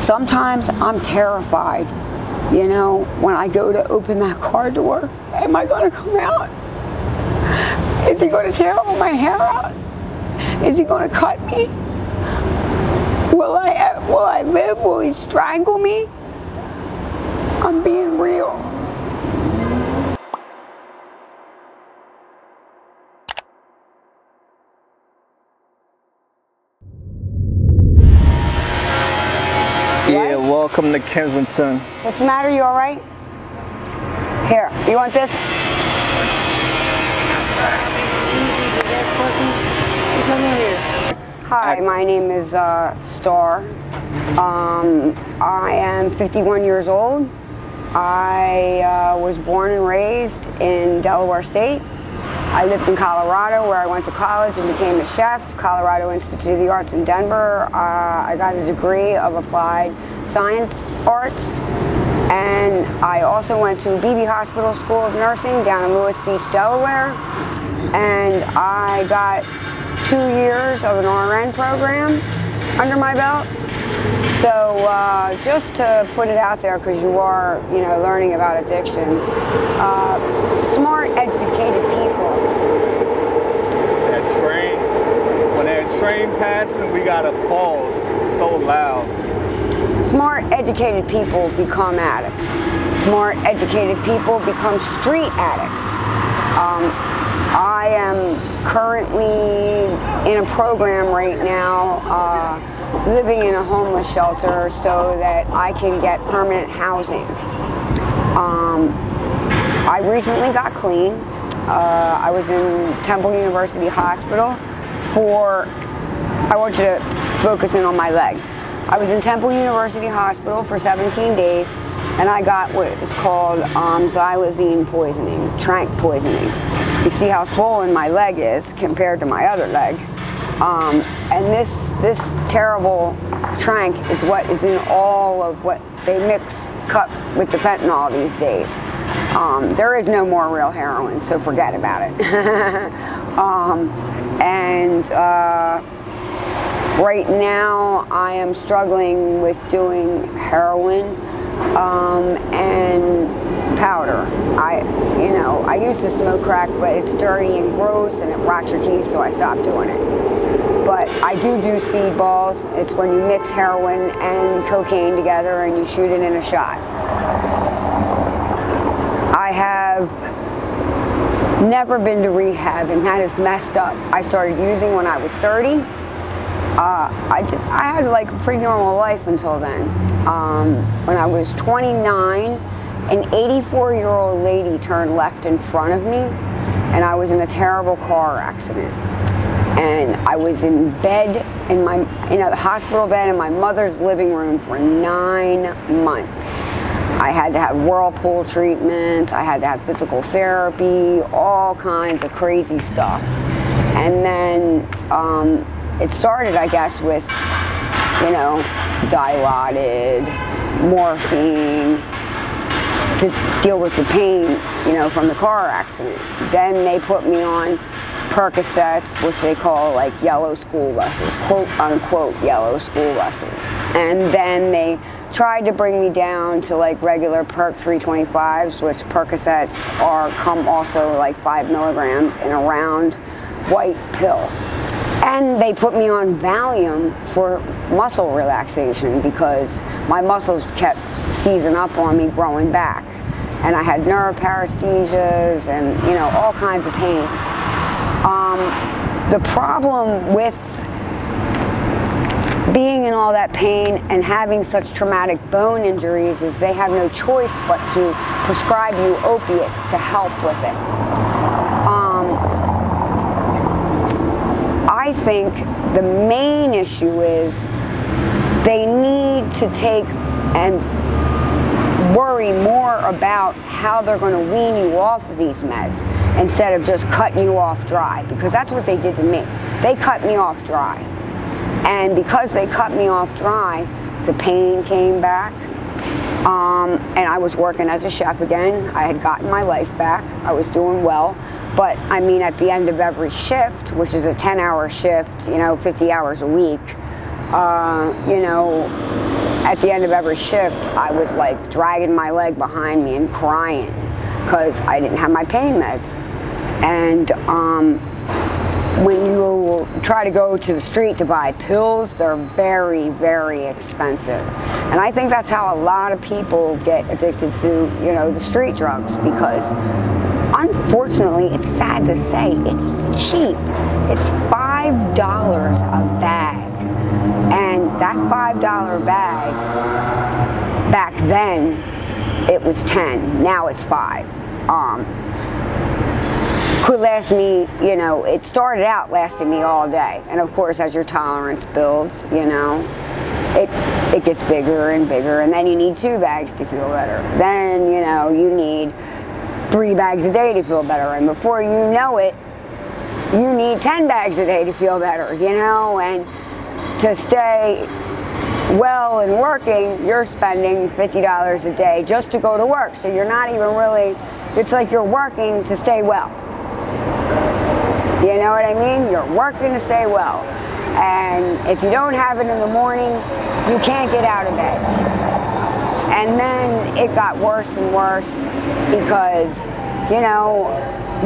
Sometimes I'm terrified, you know, when I go to open that car door. Am I going to come out? Is he going to tear all my hair out? Is he going to cut me? Will I live? Will he strangle me? I'm being real. Yeah, welcome to Kensington. What's the matter? You all right? Here, you want this? Hi, my name is Star. I am 51 years old. I was born and raised in Delaware State. I lived in Colorado, where I went to college and became a chef, Colorado Institute of the Arts in Denver. I got a degree of applied science arts, and I also went to Beebe Hospital School of Nursing down in Lewis Beach, Delaware, and I got 2 years of an RN program under my belt. So just to put it out there, because you are, you know, learning about addictions, smart, educated people. When that train passing, we gotta pause. So loud. Smart, educated people become addicts. Smart, educated people become street addicts. I am currently in a program right now, living in a homeless shelter so that I can get permanent housing. I recently got clean. I was in Temple University Hospital I want you to focus in on my leg. I was in Temple University Hospital for 17 days, and I got what is called xylazine poisoning, tranq poisoning. You see how swollen my leg is compared to my other leg. And this terrible tranq is what is in all of what they cut with the fentanyl these days. There is no more real heroin, so forget about it. Right now I am struggling with doing heroin and powder. I used to smoke crack, but it's dirty and gross and it rots your teeth, so I stopped doing it. But I do speedballs. It's when you mix heroin and cocaine together and you shoot it in a shot. I have never been to rehab, and that is messed up. I started using when I was 30. I had like a pretty normal life until then. When I was 29, an 84-year-old lady turned left in front of me, and I was in a terrible car accident. And I was in bed, in the hospital bed in my mother's living room for 9 months. I had to have whirlpool treatments, I had to have physical therapy, all kinds of crazy stuff. And then it started, I guess, with, you know, Dilaudid, morphine, to deal with the pain, you know, from the car accident. Then they put me on Percocets, which they call like yellow school buses, quote unquote yellow school buses. And then they tried to bring me down to like regular Perc 325s, which Percocets come also like 5 milligrams in a round white pill. And they put me on Valium for muscle relaxation because my muscles kept seizing up on me, growing back. And I had neuroparesthesias and, you know, all kinds of pain. The problem with being in all that pain and having such traumatic bone injuries is they have no choice but to prescribe you opiates to help with it. I think the main issue is they need to take and worry more about how they're going to wean you off of these meds instead of just cutting you off dry, because that's what they did to me. They cut me off dry. And because they cut me off dry, the pain came back. And I was working as a chef again. I had gotten my life back. I was doing well. But I mean, at the end of every shift, which is a 10-hour shift, you know, 50 hours a week, you know, at the end of every shift, I was like dragging my leg behind me and crying because I didn't have my pain meds. And when you try to go to the street to buy pills, they're very, very expensive. And I think that's how a lot of people get addicted to, you know, the street drugs, because unfortunately, it's sad to say, it's cheap. It's $5 a bag. And that $5 bag, back then, it was 10. Now it's 5. Could last me, you know, it started out lasting me all day. And of course, as your tolerance builds, you know, it gets bigger and bigger. And then you need 2 bags to feel better. Then, you know, you need 3 bags a day to feel better. And before you know it, you need 10 bags a day to feel better, you know. And to stay well and working, you're spending $50 a day just to go to work. So you're not even really, it's like you're working to stay well. You know what I mean? You're working to stay well. And if you don't have it in the morning, you can't get out of bed. And then it got worse and worse because, you know,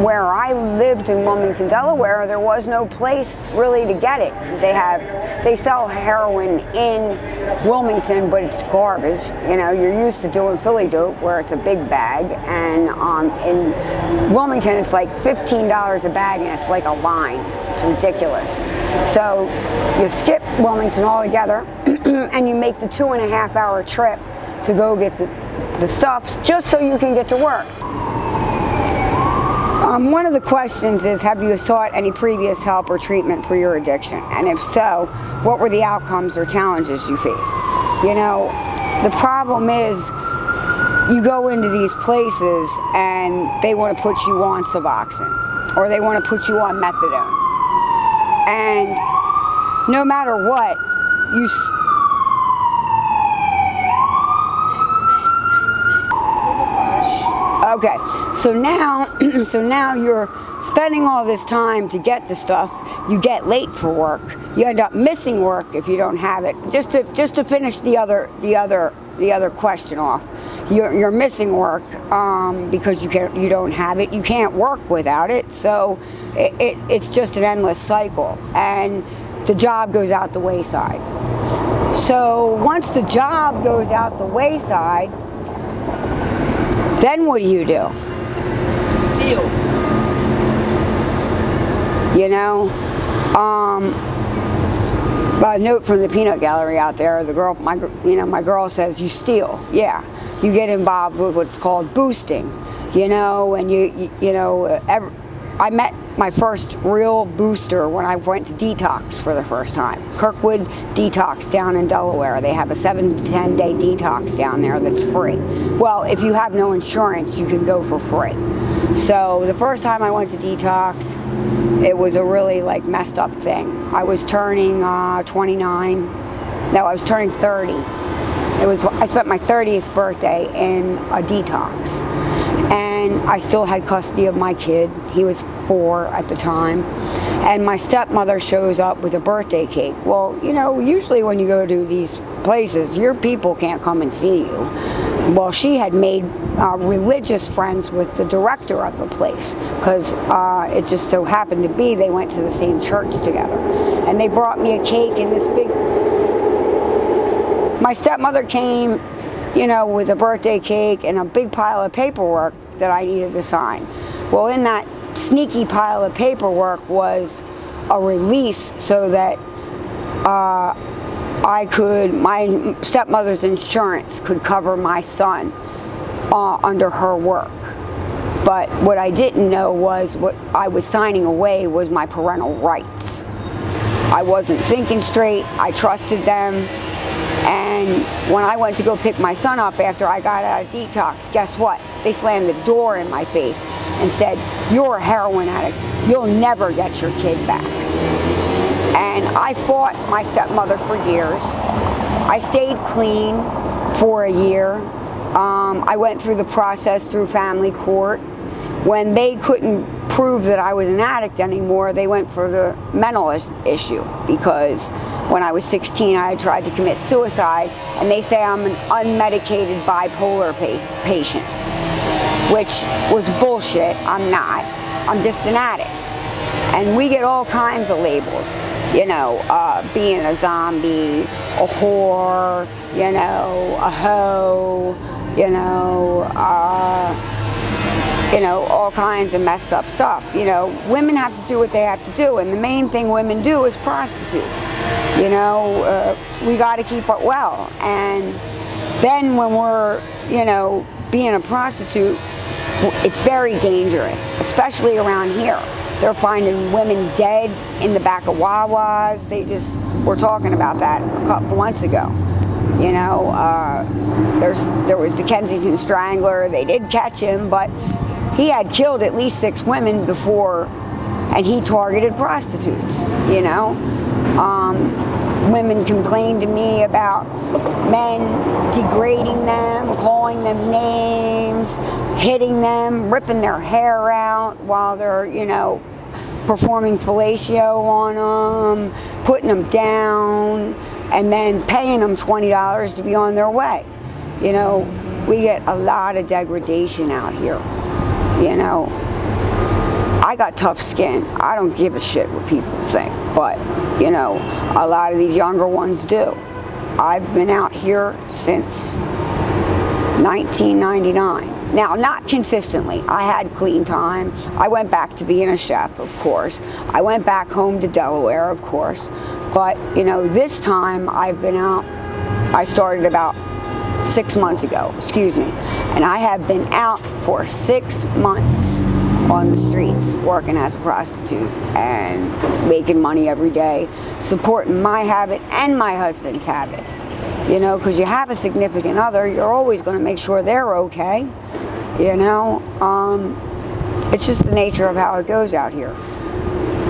where I lived in Wilmington, Delaware, there was no place really to get it. They sell heroin in Wilmington, but it's garbage. You know, you're used to doing Philly dope where it's a big bag, and in Wilmington it's like $15 a bag, and it's like a line. It's ridiculous. So you skip Wilmington altogether, and you make the 2.5-hour trip to go get the stuff just so you can get to work. One of the questions is, have you sought any previous help or treatment for your addiction? And if so, what were the outcomes or challenges you faced? You know, the problem is you go into these places and they want to put you on Suboxone, or they want to put you on methadone. And no matter what, okay, so now you're spending all this time to get the stuff. You get late for work. You end up missing work if you don't have it. Just to finish the other question off, you're missing work because you don't have it. You can't work without it. So it's just an endless cycle, and the job goes out the wayside. So once the job goes out the wayside, then what do? Steal. You know, a note from the peanut gallery out there. The girl, my girl says, you steal. Yeah, you get involved with what's called boosting. You know, and I met my first real booster when I went to detox for the first time. Kirkwood Detox down in Delaware. They have a 7 to 10 day detox down there that's free. Well, if you have no insurance, you can go for free. So the first time I went to detox, it was a really like messed up thing. I was turning 29. No, I was turning 30. I spent my 30th birthday in a detox. And I still had custody of my kid. He was 4 at the time. And my stepmother shows up with a birthday cake. Well, you know, usually when you go to these places, your people can't come and see you. Well, she had made religious friends with the director of the place, because it just so happened to be they went to the same church together. And they brought me a cake in this big... My stepmother came, you know, with a birthday cake and a big pile of paperwork that I needed to sign. Well, in that sneaky pile of paperwork was a release so that my stepmother's insurance could cover my son under her work. But what I didn't know was what I was signing away was my parental rights. I wasn't thinking straight. I trusted them. And when I went to go pick my son up after I got out of detox, guess what? They slammed the door in my face and said, "You're a heroin addict. You'll never get your kid back." And I fought my stepmother for years. I stayed clean for a year. I went through the process through family court. When they couldn't prove that I was an addict anymore, they went for the mental issue, because when I was 16, I had tried to commit suicide, and they say I'm an unmedicated bipolar patient, which was bullshit. I'm not. I'm just an addict. And we get all kinds of labels, you know, being a zombie, a whore, you know, a hoe, you know, all kinds of messed up stuff. You know, women have to do what they have to do, and the main thing women do is prostitute. You know, we got to keep it well. And then when we're, you know, being a prostitute, it's very dangerous, especially around here. They're finding women dead in the back of Wawas. They just were talking about that a couple months ago. You know, there was the Kensington Strangler. They did catch him, but he had killed at least 6 women before, and he targeted prostitutes, you know. Women complained to me about men degrading them, calling them names, hitting them, ripping their hair out while they're, you know, performing fellatio on them, putting them down, and then paying them $20 to be on their way. You know, we get a lot of degradation out here, you know. I got tough skin. I don't give a shit what people think, but, you know, a lot of these younger ones do. I've been out here since 1999. Now, not consistently. I had clean time. I went back to being a chef, of course. I went back home to Delaware, of course. But, you know, this time I've been out, I started about 6 months ago, excuse me. And I have been out for 6 months on the streets working as a prostitute and making money every day, supporting my habit and my husband's habit. You know, because you have a significant other, you're always going to make sure they're okay. You know, it's just the nature of how it goes out here.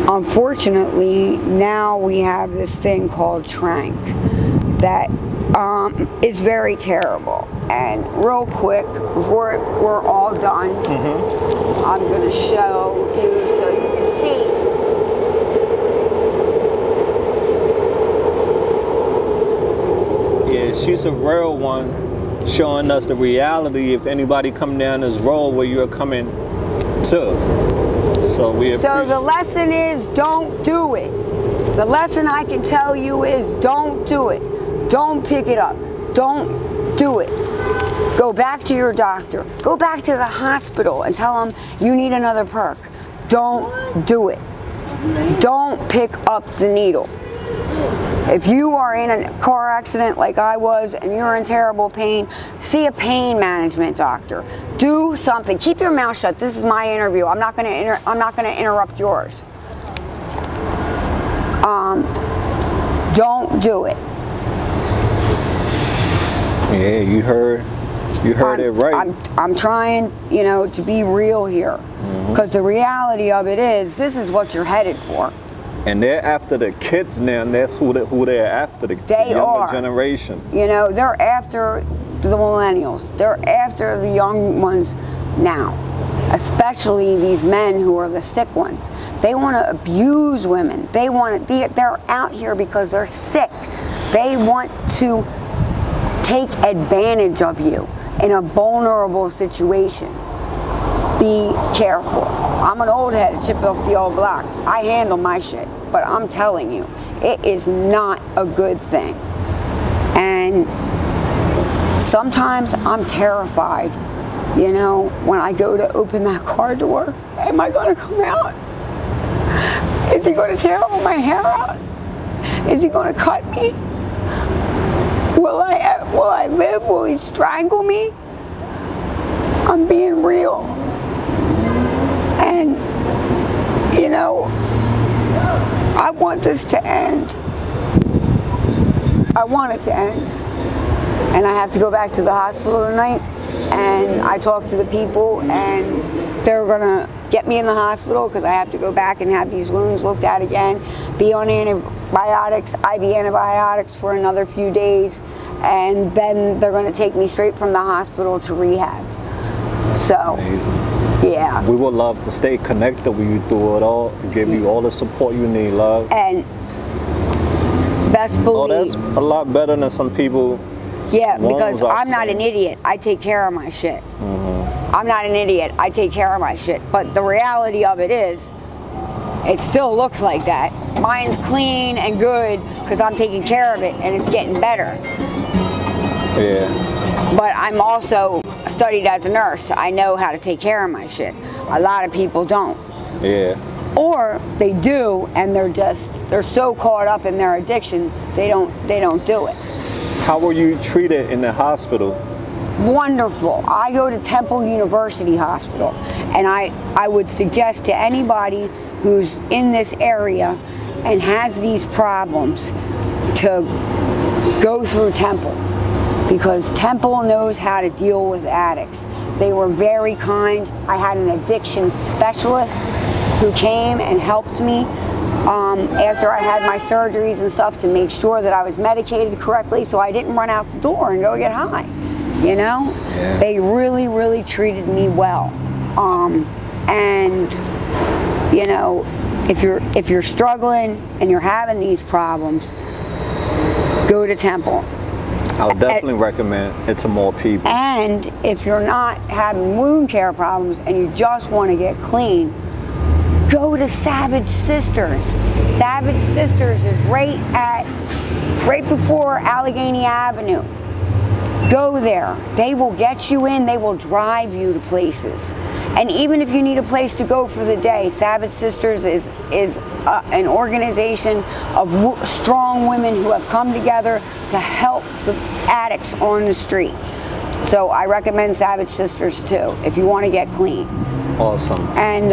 Unfortunately, now we have this thing called Trank that is very terrible. And real quick, before we're all done, I'm going to show you so you can see. Yeah, she's a real one, showing us the reality if anybody come down this road where you're coming to. So the lesson is don't do it. The lesson I can tell you is don't do it. Don't pick it up. Don't do it. Go back to your doctor. Go back to the hospital and tell them you need another perk. Don't do it. Don't pick up the needle. If you are in a car accident like I was and you're in terrible pain, see a pain management doctor. Do something. Keep your mouth shut. This is my interview. I'm not going to interrupt yours. Don't do it. Yeah, you heard it right. I'm trying, you know, to be real here, because the reality of it is, this is what you're headed for. And they're after the kids now, and that's who they're after, the younger generation. You know, they're after the millennials. They're after the young ones now, especially these men who are the sick ones. They want to abuse women. They're out here because they're sick. They want to take advantage of you in a vulnerable situation. Be careful. I'm an old head, chip off the old block. I handle my shit, but I'm telling you, it is not a good thing. And sometimes I'm terrified, you know, when I go to open that car door. Am I going to come out? Is he going to tear all my hair out? Is he going to cut me? Will I live? Will he strangle me? I'm being real. And, you know, I want this to end. I want it to end. And I have to go back to the hospital tonight. And I talked to the people, and they're going to get me in the hospital because I have to go back and have these wounds looked at again, be on antibiotics, IV antibiotics for another few days, and then they're going to take me straight from the hospital to rehab. So, amazing. Yeah. We would love to stay connected with you through it all, to give you all the support you need, love. And Just Oh, believe. that's a lot better than some people. Yeah, because I've I'm not seen. an idiot. I take care of my shit. I'm not an idiot. I take care of my shit. But the reality of it is, it still looks like that. Mine's clean and good because I'm taking care of it and it's getting better. Yeah. But I'm also studied as a nurse. I know how to take care of my shit. A lot of people don't. Yeah. Or they do and they're so caught up in their addiction, they don't do it. How were you treated in the hospital? Wonderful. I go to Temple University Hospital, and I would suggest to anybody who's in this area and has these problems to go through Temple, because Temple knows how to deal with addicts. They were very kind. I had an addiction specialist who came and helped me after I had my surgeries and stuff to make sure that I was medicated correctly so I didn't run out the door and go get high. You know? Yeah. They really, really treated me well. And you know, if you're struggling and you're having these problems, go to Temple. I would definitely recommend it to more people. And if you're not having wound care problems and you just want to get clean, go to Savage Sisters. Savage Sisters is right before Allegheny Avenue. Go there. They will get you in. They will drive you to places. And even if you need a place to go for the day, Savage Sisters is an organization of strong women who have come together to help the addicts on the street. So I recommend Savage Sisters too, if you want to get clean. Awesome. And,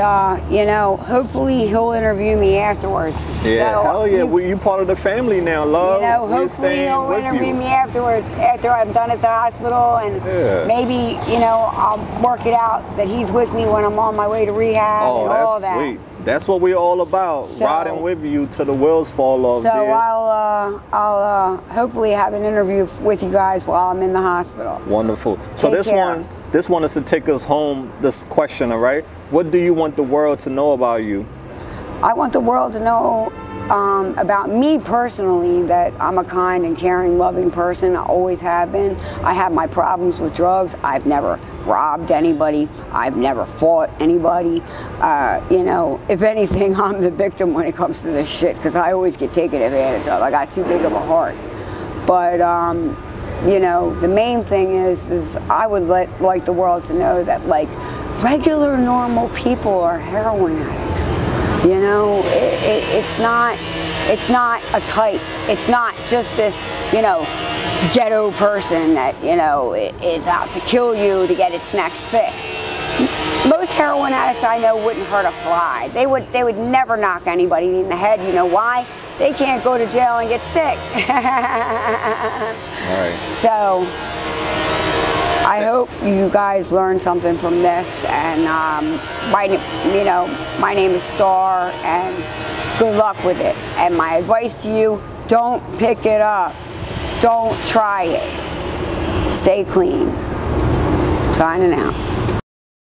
you know, hopefully he'll interview me afterwards. Yeah, So, hell yeah. Well, you part of the family now, love. you know, We're hopefully staying he'll with interview you. me afterwards, after I'm done at the hospital, and Yeah. maybe, you know, I'll work it out that he's with me when I'm on my way to rehab Oh, and all that's that. sweet. That's what we're all about, So- riding with you till the wheels fall off. So dear. I'll hopefully have an interview with you guys while I'm in the hospital. Wonderful. So Take care. this one is to take us home. This question, all right? What do you want the world to know about you? I want the world to know about me personally, that I'm a kind and caring, loving person. I always have been. I have my problems with drugs. I've never robbed anybody. I've never fought anybody. You know, if anything, I'm the victim when it comes to this shit, because I always get taken advantage of. I got too big of a heart. But you know, the main thing is I would like the world to know that, like, regular normal people are heroin addicts. You know, it's not a type. It's not just this, you know, ghetto person that, you know, is out to kill you to get its next fix. Most heroin addicts I know wouldn't hurt a fly. They would never knock anybody in the head. You know why? They can't go to jail and get sick. All right. So I hope you guys learned something from this, and my name is Star, and good luck with it. And my advice to you, don't pick it up. Don't try it. Stay clean. Signing out.